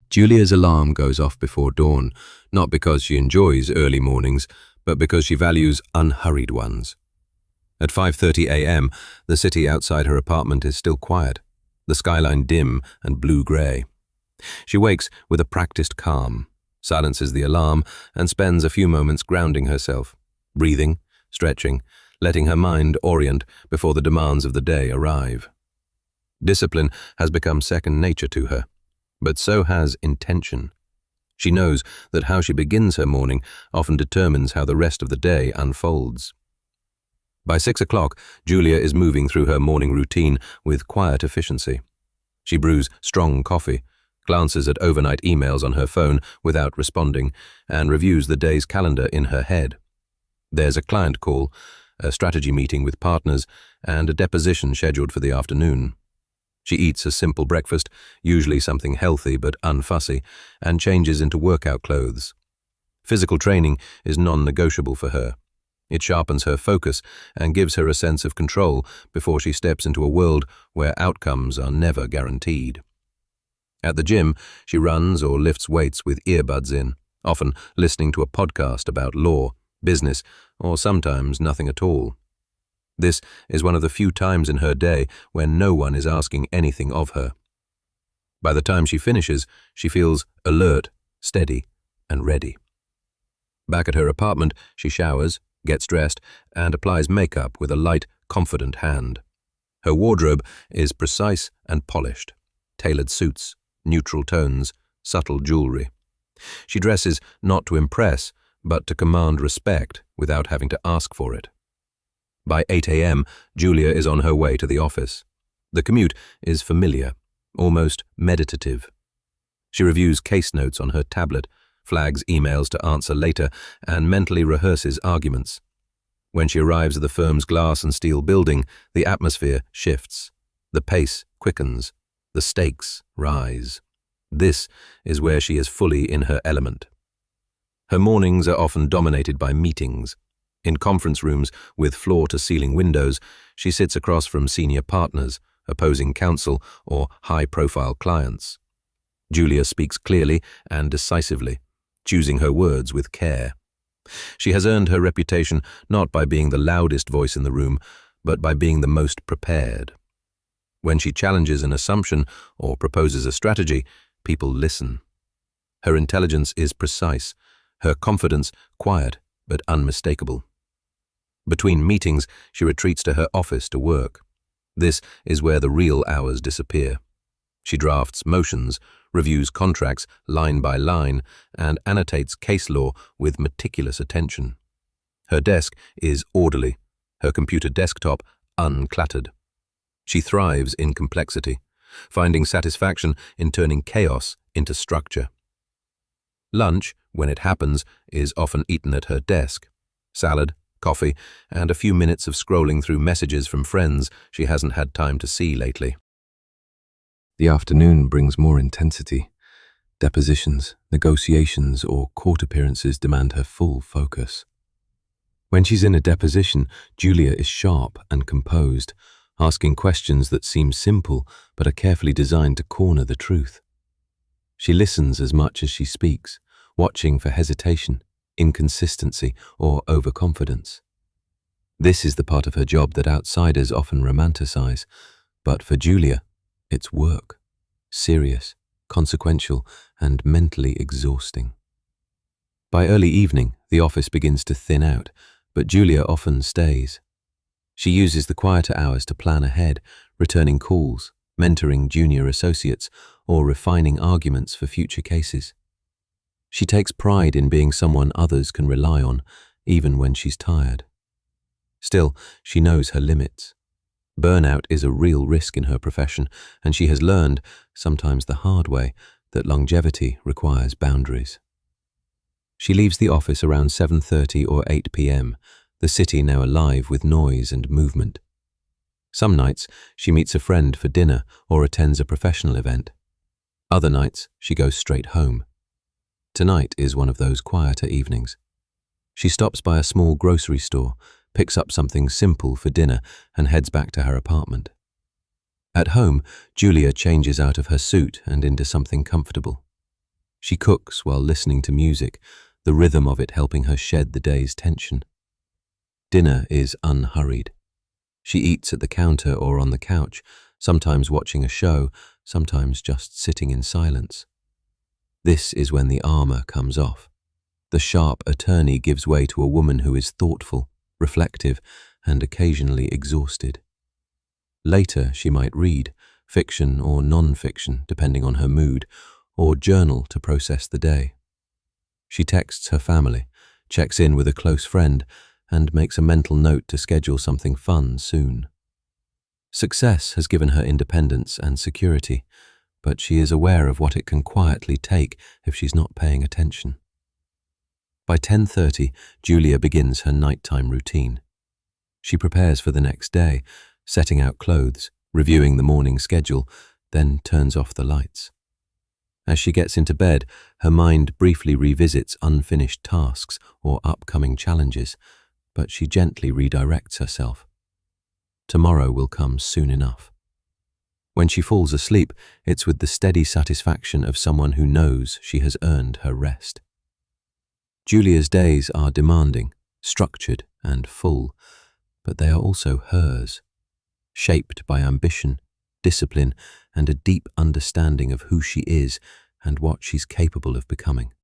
Julia's alarm goes off before dawn, not because she enjoys early mornings, but because she values unhurried ones. At 5:30 a.m., the city outside her apartment is still quiet, the skyline dim and blue-grey. She wakes with a practiced calm, silences the alarm, and spends a few moments grounding herself, breathing, stretching, letting her mind orient before the demands of the day arrive. Discipline has become second nature to her, but so has intention. She knows that how she begins her morning often determines how the rest of the day unfolds. By 6 o'clock, Julia is moving through her morning routine with quiet efficiency. She brews strong coffee, glances at overnight emails on her phone without responding, and reviews the day's calendar in her head. There's a client call, a strategy meeting with partners, and a deposition scheduled for the afternoon. She eats a simple breakfast, usually something healthy but unfussy, and changes into workout clothes. Physical training is non-negotiable for her. It sharpens her focus and gives her a sense of control before she steps into a world where outcomes are never guaranteed. At the gym, she runs or lifts weights with earbuds in, often listening to a podcast about law, business, or sometimes nothing at all. This is one of the few times in her day when no one is asking anything of her. By the time she finishes, she feels alert, steady, and ready. Back at her apartment, she showers, gets dressed, and applies makeup with a light, confident hand. Her wardrobe is precise and polished. Tailored suits, neutral tones, subtle jewelry. She dresses not to impress, but to command respect without having to ask for it. By 8 a.m., Julia is on her way to the office. The commute is familiar, almost meditative. She reviews case notes on her tablet, flags emails to answer later, and mentally rehearses arguments. When she arrives at the firm's glass and steel building, the atmosphere shifts. The pace quickens. The stakes rise. This is where she is fully in her element. Her mornings are often dominated by meetings. In conference rooms with floor-to-ceiling windows, she sits across from senior partners, opposing counsel, or high-profile clients. Julia speaks clearly and decisively, choosing her words with care. She has earned her reputation not by being the loudest voice in the room, but by being the most prepared. When she challenges an assumption or proposes a strategy, people listen. Her intelligence is precise, her confidence quiet but unmistakable. Between meetings, she retreats to her office to work. This is where the real hours disappear. She drafts motions, reviews contracts line by line, and annotates case law with meticulous attention. Her desk is orderly, her computer desktop uncluttered. She thrives in complexity, finding satisfaction in turning chaos into structure. Lunch, when it happens, is often eaten at her desk. Salad, coffee, and a few minutes of scrolling through messages from friends she hasn't had time to see lately. The afternoon brings more intensity. Depositions, negotiations, or court appearances demand her full focus. When she's in a deposition, Julia is sharp and composed, asking questions that seem simple but are carefully designed to corner the truth. She listens as much as she speaks, watching for hesitation, inconsistency, or overconfidence. This is the part of her job that outsiders often romanticize, but for Julia, it's work, serious, consequential, and mentally exhausting. By early evening, the office begins to thin out, but Julia often stays. She uses the quieter hours to plan ahead, returning calls, mentoring junior associates, or refining arguments for future cases. She takes pride in being someone others can rely on, even when she's tired. Still, she knows her limits. Burnout is a real risk in her profession, and she has learned, sometimes the hard way, that longevity requires boundaries. She leaves the office around 7:30 or 8 p.m., the city now alive with noise and movement. Some nights, she meets a friend for dinner or attends a professional event. Other nights, she goes straight home. Tonight is one of those quieter evenings. She stops by a small grocery store, picks up something simple for dinner, and heads back to her apartment. At home, Julia changes out of her suit and into something comfortable. She cooks while listening to music, the rhythm of it helping her shed the day's tension. Dinner is unhurried. She eats at the counter or on the couch, sometimes watching a show, sometimes just sitting in silence. This is when the armor comes off. The sharp attorney gives way to a woman who is thoughtful, reflective, and occasionally exhausted. Later, she might read, fiction or non-fiction, depending on her mood, or journal to process the day. She texts her family, checks in with a close friend, and makes a mental note to schedule something fun soon. Success has given her independence and security, but she is aware of what it can quietly take if she's not paying attention. By 10:30, Julia begins her nighttime routine. She prepares for the next day, setting out clothes, reviewing the morning schedule, then turns off the lights. As she gets into bed, her mind briefly revisits unfinished tasks or upcoming challenges, but she gently redirects herself. Tomorrow will come soon enough. When she falls asleep, it's with the steady satisfaction of someone who knows she has earned her rest. Julia's days are demanding, structured, and full, but they are also hers, shaped by ambition, discipline, and a deep understanding of who she is and what she's capable of becoming.